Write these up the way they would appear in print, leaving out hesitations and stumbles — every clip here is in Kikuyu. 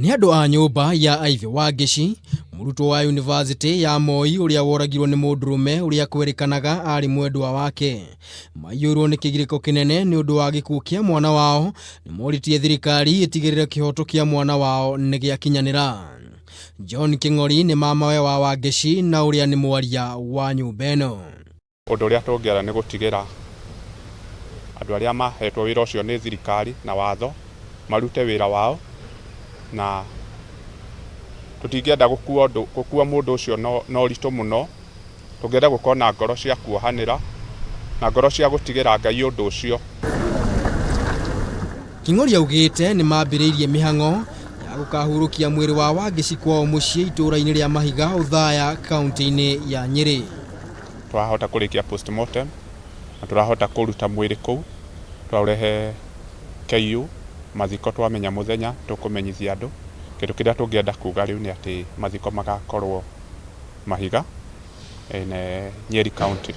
Ni andu a nyumba ya Ithe Wangeci, murutwo wa university ya Moi uria woragirwo ni mundurume uria kwerikanaga ari mwendwa wake. Maiyurwo ni kigiriko kinene ni undu wa gikuo kia mwana wao, ni moritie thirikari itigirire kihoto kia mwana wao ni giakinyanira. John King'ori ni mamawe wa Wangeci na uria ni Mwaria wa nyumba eno. Undu uria tungiara ni gutigira andu aria mahetwo wira ucio ni thirikari na watho marute wira wao, na tutingienda gukua mundu ucio no ritu muno. Tungienda gukona ngoro cia kuohanira na ngoro cia gutigira Ngai undu ucio. King'ori augite ni mambiriirie mihango ya gukahurukia mwiri wa Wangeci kwao mucii itura-ini ria Mahiga, Othaya, kaunti-ini ya Nyeri. Twahota kurikia postmortem na turahota kuruta mwiri kuu, twaurehe kahiu mathiko, twamenya muthenya tukumenyithia andu. Kindu kiria tungienda kuuga riu ni ati mathiko magakorwo Mahiga Nyeri county.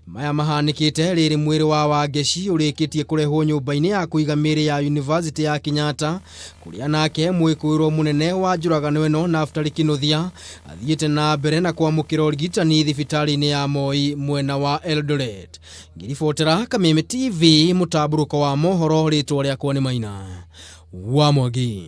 Maya mahanikite riri mwiri wa Wangeci urikitie kurehwo nyumba-ini ya kuiga miri ya university ya Kenyatta, kuria nake mwikuirwo munene wa njuragano eno Naftali Kinothia athiite na mbere na kwamukira urigitani thibitari-ini ya Moi mwena wa Eldoret. Ngiribotera Kameme TV, mutamburuko wa mohoro, ritwa riakwa ni Maina wa Mwangi.